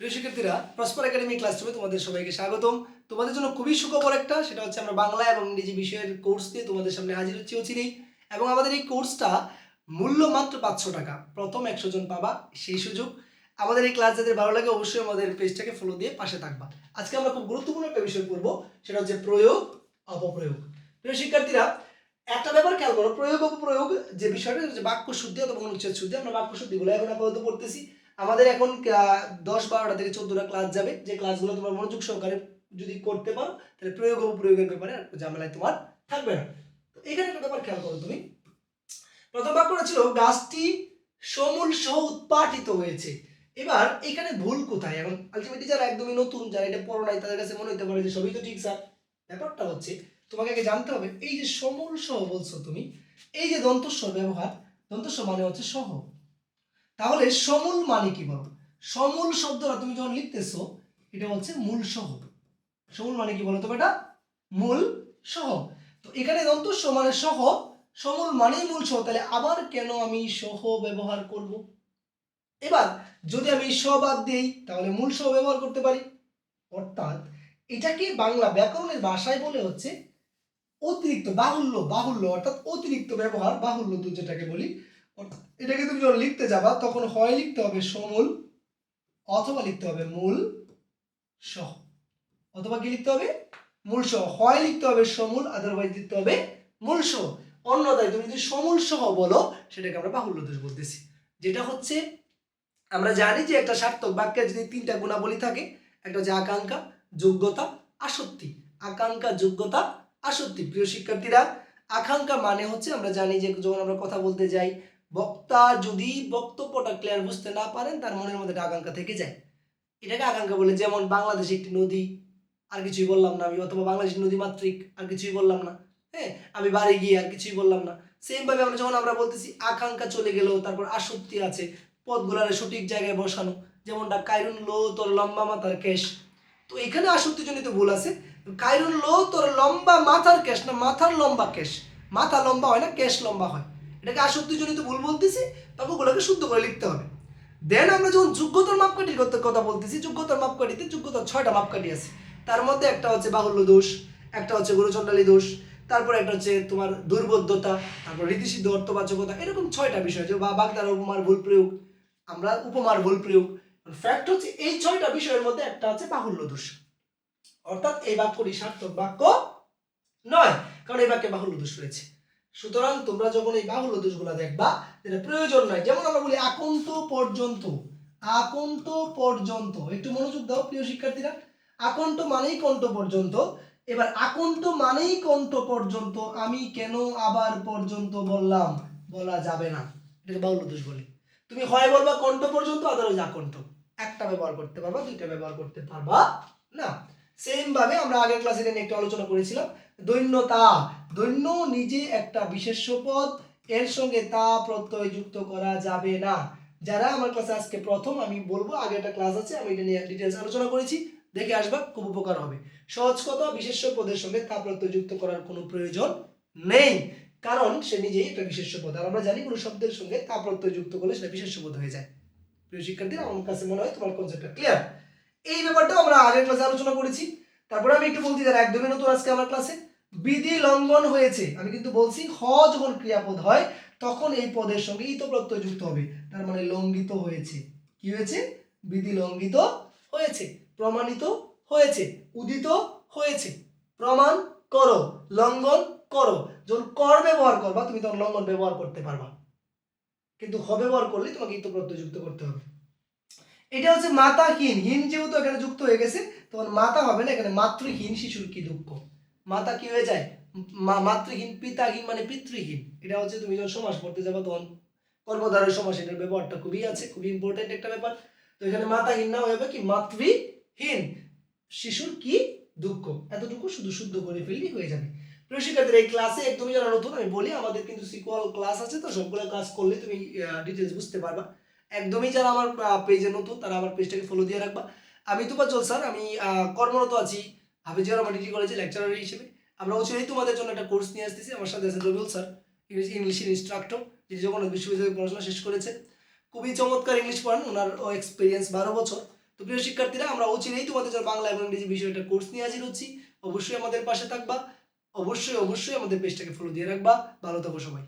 প্রিয় শিক্ষার্থীরা, prosper academy ক্লাসরুমে তোমাদের সবাইকে স্বাগতম। তোমাদের জন্য খুবই সুখবর একটা, সেটা হচ্ছে আমরা বাংলা এবং ইংরেজি বিষয়ের কোর্স দিয়ে তোমাদের সামনে হাজির হচ্ছি অচিরেই। এবং আমাদের এই কোর্সটা মূল্য মাত্র 500 টাকা। প্রথম 100 জন পাবা সেই সুযোগ। আমাদের এই ক্লাস যাদের ভালো লাগে অবশ্যই আমাদের পেজটাকে ফলো দিয়ে পাশে থাকবা। আজকে আমরা খুব গুরুত্বপূর্ণ একটা বিষয় পড়বো, সেটা হচ্ছে প্রয়োগ অপপ্রয়োগ। প্রিয় শিক্ষার্থীরা, একটা ব্যাপার খেয়াল করো, প্রয়োগ অপপ্রয়োগ যে বিষয়টা হচ্ছে বাক্য শুদ্ধি অথবা অনুচ্ছেদ শুদ্ধি। আমরা বাক্য শুদ্ধিগুলো এখন আপাতত পড়তেছি। আমাদের এখন 10-12টা থেকে 14টা ক্লাস যাবে, যে ক্লাসগুলো তোমার মনোযোগ সহকারে যদি করতে পারো তাহলে প্রয়োগ অপপ্রয়োগের ব্যাপারে আর ঝামেলায় তোমার থাকবে না। তো এখানে একটা ব্যাপার খেয়াল করো তুমি। প্রথম বাক্যটা ছিল গাছটি সমূল সহ উৎপাটিত হয়েছে। এবার এখানে ভুল কোথায়? এখন আলটিমেটলি যারা একদমই নতুন, যারা এটা পড়ো নাই, তাদের কাছে মনে হতে পারে যে সবই তো ঠিক স্যার। ব্যাপারটা হচ্ছে তোমাকে আগে জানতে হবে, এই যে সমূল সহ বলছো তুমি, এই যে দন্তস্ব ব্যবহার, দন্তস্ব মানে হচ্ছে সহ। তাহলে সমূল মানে কি বলো? সমূল শব্দটা তুমি যখন লিখতেছো এটা হচ্ছে মূল সহ। সমূল মানে কি বলো তো বেটা? মূল সহ। তো এখানে দন্তস্ব মানে সহ, সমূল মানেই মূল সহ, তাহলে আবার কেন আমি সহ ব্যবহার করব? এবার যদি আমি স বাদ দিই তাহলে মূল সহ ব্যবহার করতে পারি। অর্থাৎ এটাকে বাংলা ব্যাকরণের ভাষায় বলে হচ্ছে অতিরিক্ত বাহুল্য। বাহুল্য অর্থাৎ অতিরিক্ত ব্যবহার, বাহুল্য যেটাকে বলি। এটাকে তুমি যখন লিখতে যাবা তখন হয় লিখতে হবে সমূল, অথবা লিখতে হবে মূল সহ। অথবা কি লিখতে হবে? মূল সহ। হয় লিখতে হবে সমূল, আদারওয়াইজ লিখতে হবে মূল সহ। অন্যথায় তুমি যদি সমূল সহ বলো সেটাকে আমরা বাহুল্য দোষ বলতেছি। যেটা হচ্ছে আমরা জানি যে একটা সার্থক বাক্যে যদি 3টা গুণাবলী থাকে, একটা হচ্ছে আকাঙ্ক্ষা, যোগ্যতা, আসক্তি। আকাঙ্ক্ষা, যোগ্যতা, আসক্তি। প্রিয় শিক্ষার্থীরা, আকাঙ্ক্ষা মানে হচ্ছে আমরা জানি যে যখন আমরা কথা বলতে যাই, বক্তা যদি বক্তব্যটা ক্লিয়ার বুঝতে না পারেন তার মনের মধ্যে একটা আকাঙ্ক্ষা থেকে যায়, এটাকে আকাঙ্ক্ষা বলে। যেমন বাংলাদেশে একটি নদী, আর কিছুই বললাম না আমি, অথবা বাংলাদেশ নদী মাতৃক, আর কিছুই বললাম না। হ্যাঁ, আমি বাড়ি গিয়ে আর কিছুই বললাম না। সেম ভাবে আমরা যখন আমরা বলতেছি আকাঙ্ক্ষা চলে গেল, তারপর আসক্তি আছে, পদগুলার সঠিক জায়গায় বসানো, যেমনটা কাইরুন লো তোর লম্বা মাথার কেশ। তো এখানে আসক্তিজনিত ভুল আছে। কাইরুন লো তোর লম্বা মাথার কেশ না, মাথার লম্বা কেশ। মাথা লম্বা হয় না, কেশ লম্বা হয়। এটাকে আসক্তিজনিত ভুল বলতেছি, বাক্যগুলোকে শুদ্ধ করে লিখতে হবে। দেন আমরা যখন যোগ্যতার মাপকাঠির কথা বলতেছি, যোগ্যতার মাপকাঠিতে যোগ্যতার 6টা মাপকাঠি আছে। তার মধ্যে একটা হচ্ছে বাহুল্য দোষ, একটা হচ্ছে গুরুচণ্ডালী দোষ, তারপর একটা হচ্ছে তোমার দুর্বোধ্যতা, তারপর রীতিসিদ্ধ অর্থবাচকতা, এরকম 6টা বিষয় যে বাগধারা উপমার ভুল প্রয়োগ, আমরা উপমার ভুল প্রয়োগ। ফ্যাক্ট হচ্ছে এই 6টা বিষয়ের মধ্যে একটা আছে বাহুল্য দোষ। অর্থাৎ এই বাক্যটি সার্থক বাক্য নয়, কারণ এই বাক্যে বাহুল্য দোষ রয়েছে। সুতরাং তোমরা যখন এই বাহুল্য দোষগুলো দেখবা যেটা প্রয়োজন নয়, যেমন আমরা বলি আকন্ত পর্যন্ত। আকন্ত পর্যন্ত, একটু মনোযোগ দাও প্রিয় শিক্ষার্থীরা। আকন্ত মানেই কণ্ঠ পর্যন্ত। এবার আকন্ত মানেই কণ্ঠ পর্যন্ত, আমি কেন আবার পর্যন্ত বললাম, বলা যাবে না, এটাকে বাহুল্য দোষ বলে। তুমি হয় বলবা কণ্ঠ পর্যন্ত, আদারওয়াইজ আকন্ত। একটা ব্যবহার করতে পারবা, দুইটা ব্যবহার করতে পারবা না। সেম ভাবে আমরা আগের ক্লাসে এটা নিয়ে একটু আলোচনা করেছিলাম। দৈন্যতা, দৈন্য নিজে একটা বিশেষ্য পদ, এর সঙ্গে তা প্রত্যয় যুক্ত করা যাবে না। যারা আমার ক্লাসে আজকে প্রথম, আমি বলবো আগে একটা ক্লাস আছে, আমি এটা নিয়ে ডিটেইলস আলোচনা করেছি, দেখে আসবা, খুব উপকার হবে। সহজ কথা, বিশেষ্য পদের সঙ্গে তা প্রত্যয় যুক্ত করার কোনো প্রয়োজন নেই, কারণ সে নিজেই একটা বিশেষ্য পদ। আর আমরা জানি কোনো শব্দের সঙ্গে তা প্রত্যয় যুক্ত করলে সেটা বিশেষ্য পদ হয়ে যায়। প্রিয় শিক্ষার্থীরা, আমার কাছে মনে হয় তোমার কনসেপ্টটা ক্লিয়ার। এই ব্যাপারটাও আমরা আগের ক্লাসে আলোচনা করেছি। তারপরে আমি একটু বলতে যারা একদমই নতুন আজকে আমার ক্লাসে, বিধি লঙ্ঘন হয়েছে, আমি কিন্তু বলছি হ যখন ক্রিয়াপদ হয় তখন এই পদের সঙ্গে ইত প্রত্যয় যুক্ত হবে, তার মানে লঙ্ঘিত হয়েছে। কি হয়েছে? বিধি লঙ্ঘিত হয়েছে, প্রমাণিত হয়েছে, উদিত হয়েছে। প্রমাণ করো, লঙ্ঘন করো। যখন কর ব্যবহার করবা তুমি তখন লঙ্ঘন ব্যবহার করতে পারবা, কিন্তু হ ব্যবহার করলে তোমাকে ইত প্রত্যয় যুক্ত করতে হবে। এটা হচ্ছে মাতাহীন, হীন যেহেতু এখানে যুক্ত হয়ে গেছে তখন মাতা হবে না, এখানে মাতৃহীন শিশুর কি দুঃখ। মাতা কি হয়ে যায়? মাতৃহীন। পিতাহীন মানে পিতৃহীন। এটা হচ্ছে তুমি যখন সমাস পড়তে যাবে তখন কর্মধারয় সমাস, এটার ব্যবহারটা খুবই আছে, খুবই ইম্পর্টেন্ট একটা ব্যাপার। তো এখানে মাতাহীন না হবে কি মাতৃহীন, শিশুর কি দুঃখ। এতটুকু শুধু শুদ্ধ করে ফেললেই হয়ে যাবে। প্রিয় শিক্ষার্থীরা, এই ক্লাসে একদমই যারা নতুন, আমি বলি আমাদের কিন্তু সিকুয়াল ক্লাস আছে, তো সবগুলো ক্লাস করলে তুমি ডিটেলস বুঝতে পারবা। একদমই যারা আমার পেজে নতুন তারা আমার পেজটাকে ফলো দিয়ে রাখবা। আমি তুফাজ্জল স্যার, আমি কর্মরত আছি হাফিজিয়া রহমান ডিগ্রি কলেজে লেকচারার হিসেবে। আমরা অচিরেই তোমাদের জন্য একটা কোর্স নিয়ে আসতেছি। আমার সাথে আছেন রবিউল স্যার, ইংলিশের ইনস্ট্রাক্টর, যিনি জগন্নাথ বিশ্ববিদ্যালয়ে পড়াশোনা শেষ করেছেন। খুবই চমৎকার ইংলিশ পড়ান, ওনার এক্সপিরিয়েন্স 12 বছর। তো প্রিয় শিক্ষার্থীরা, আমরা অচিরেই তোমাদের জন্য বাংলা এবং ইংরেজি বিষয়ে একটা কোর্স নিয়ে হাজির হচ্ছি। অবশ্যই আমাদের পাশে থাকবা, অবশ্যই আমাদের পেজটাকে ফলো দিয়ে রাখবা। ভালো থাকো সবাই।